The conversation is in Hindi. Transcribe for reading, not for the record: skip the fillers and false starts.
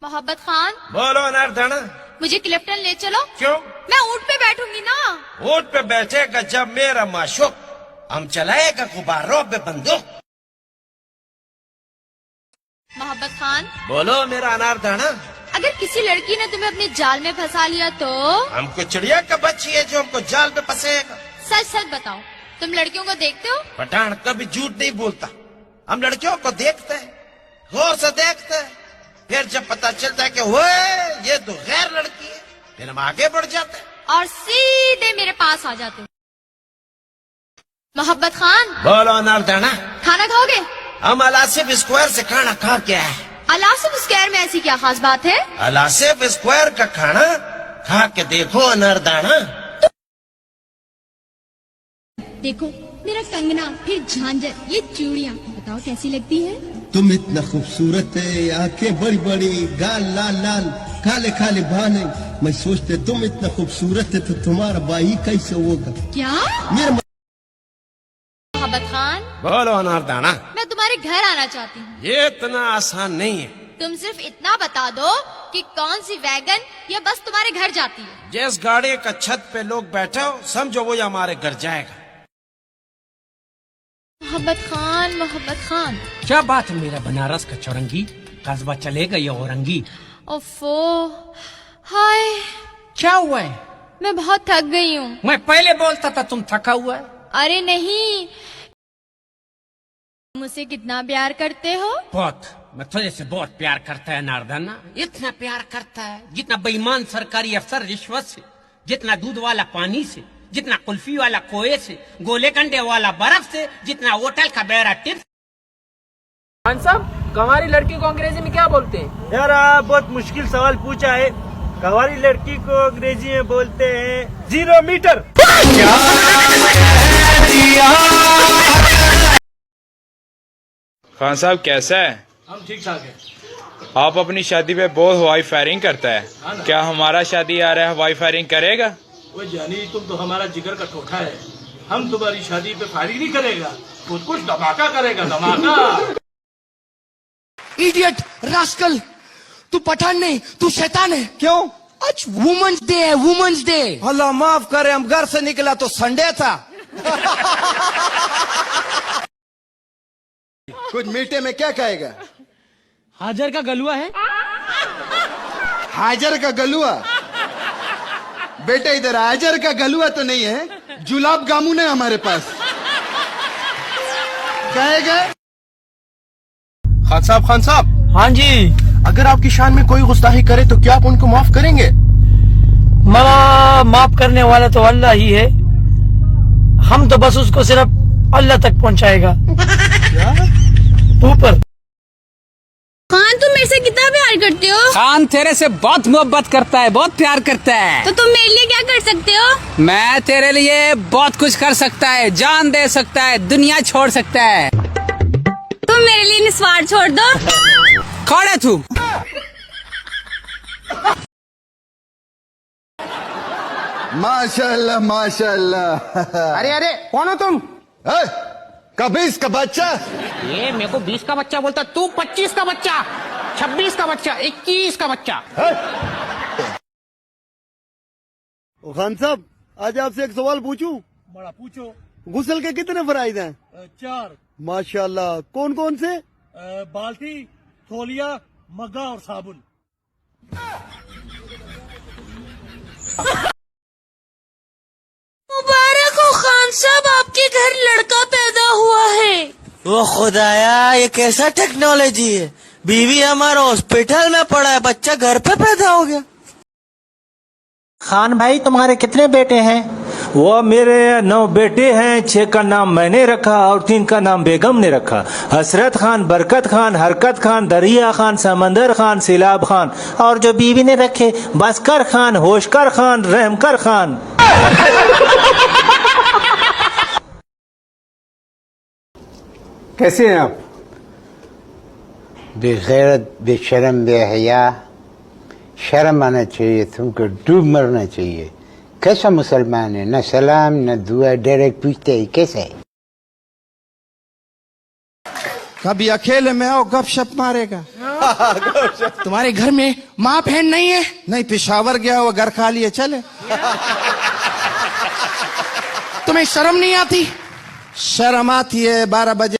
मोहब्बत खान, बोलो अनारदाना। मुझे क्लिफ्टन ले चलो। क्यों? मैं ऊँट पे बैठूंगी ना। ऊँट पे बैठेगा जब मेरा माशूक, हम चलाएगा गुब्बारों पे बंदूक। मोहब्बत खान, बोलो मेरा अनारदाना। अगर किसी लड़की ने तुम्हें अपने जाल में फंसा लिया तो? हमको चिड़िया का बच्ची है जो हमको जाल पे फंसेगा। सच सच बताओ, तुम लड़कियों को देखते हो? पठान कभी झूठ नहीं बोलता। हम लड़कियों को देखते हैं, गौर से देखते हैं, फिर जब पता चलता है कि वो ये तो गैर लड़की है, फिर हम आगे बढ़ जाते हैं और सीधे मेरे पास आ जाते हो। मोहब्बत खान, बोलो अनारदाना। खाना खाओगे? हम अलासिफ स्क्वायर से खाना खा के आए। अलासिफ स्क्वायर में ऐसी क्या खास बात है? अलासिफ स्क्वायर का खाना खा के देखो अनारदाना। देखो मेरा कंगना, फिर झांझर, ये चूड़ियाँ, बताओ कैसी लगती है? तुम इतना खूबसूरत है, आंखें बड़ी बड़ी, गाल लाल लाल, काले काले बाल है। मैं सोचते तुम इतना खूबसूरत है तो तुम्हारा भाई कैसे होगा? क्या? मेरा मोहब्बत खान, बोलो अनारदाना। मैं तुम्हारे घर आना चाहती हूँ। ये इतना आसान नहीं है। तुम सिर्फ इतना बता दो कि कौन सी वैगन या बस तुम्हारे घर जाती है। जिस गाड़ी का छत पे लोग बैठे हो, समझो वो हमारे घर जाएगा। मोहब्बत खान, मोहब्बत खान, क्या बात है मेरा बनारस का चौरंगी, कस्बा चलेगा या औरंगी? ओफो, हाय, क्या हुआ है? मैं बहुत थक गई हूँ। मैं पहले बोलता था तुम थका हुआ है। अरे नहीं, मुझसे कितना प्यार करते हो? बहुत, मैं तुझे से बहुत प्यार करता है नारदाना, इतना प्यार करता है जितना बेईमान सरकारी अफसर रिश्वत से, जितना दूध वाला पानी से, जितना कुल्फी वाला कोए से, गोले कंडे वाला बर्फ से, जितना होटल का बेरा टिप्स। खान साहब, कंवारी लड़की को अंग्रेजी में क्या बोलते हैं? यार आप बहुत मुश्किल सवाल पूछा है। कंवारी लड़की को अंग्रेजी में बोलते हैं 0 मीटर। खान साहब कैसा है? हम ठीक ठाक है। आप अपनी शादी पे बहुत हवाई फायरिंग करता है, क्या हमारा शादी आ रहा है हवाई फायरिंग करेगा? वो जानी, तुम तो हमारा जिगर का ठोठा है। हम तुम्हारी शादी पे फायरिंग नहीं करेगा, कुछ धमाका करेगा, धमाका। इडियट, रास्कल, तू पठान नहीं, तू शैतान है। क्यों? आज वुमेन्स डे है, वुमेन्स डे। अल्लाह माफ करे, हम घर से निकला तो संडे था। कुछ मीठे में क्या कहेगा? हाजर का गलुआ है। हाजर का गलुआ? बेटा इधर हाजर का गलुआ तो नहीं है, जुलाब जामुन है हमारे पास। कहेगा? खान साहब। हाँ जी। अगर आपकी शान में कोई गुस्ताखी करे तो क्या आप उनको माफ करेंगे? माफ करने वाला तो अल्लाह ही है, हम तो बस उसको सिर्फ अल्लाह तक पहुंचाएगा। ऊपर। खान, तुम मेरे से कितना प्यार करते हो? खान तेरे से बहुत मोहब्बत करता है, बहुत प्यार करता है। तो तुम मेरे लिए क्या कर सकते हो? मैं तेरे लिए बहुत कुछ कर सकता है, जान दे सकता है, दुनिया छोड़ सकता है। तुम मेरे लिए निस्वार्थ छोड़ दो। कौन है तू? माशाल्लाह माशाल्लाह। अरे कौन हो तुम? कबीस का बच्चा। ये मेरे को 20 का बच्चा बोलता, तू 25 का बच्चा, 26 का बच्चा, 21 का बच्चा। खान साहब, आज आपसे एक सवाल पूछूं? बड़ा पूछो। गुस्ल के कितने फराइद हैं? 4। माशाल्लाह। कौन कौन से? बाल्टी, तौलिया, मग्गा और साबुन। मुबारक हो खान साहब, आपके घर लड़का पैदा हुआ है। ओ खुदाया, ये कैसा टेक्नोलॉजी है? बीवी हमारा हॉस्पिटल में पड़ा है, बच्चा घर पे पैदा हो गया। खान भाई, तुम्हारे कितने बेटे हैं? वो मेरे 9 बेटे हैं, 6 का नाम मैंने रखा और 3 का नाम बेगम ने रखा। हसरत खान, बरकत खान, हरकत खान, दरिया खान, समंदर खान, सिलाब खान, और जो बीवी ने रखे बसकर खान, होशकर खान, रहमकर खान। कैसे हैं आप? बेगैरत, बेशरम, बेहया। शर्म आना चाहिए तुमको, डूब मरना चाहिए। कैसा मुसलमान है? न सलाम न दुआ, डायरेक्ट पूछते है कैसे है। कभी अकेले में आओ गपशप मारेगा। तुम्हारे घर में माँ बहन नहीं है? नहीं, पिशावर गया वो घर खा लिए चले। तुम्हें शर्म नहीं आती? शर्म आती है 12 बजे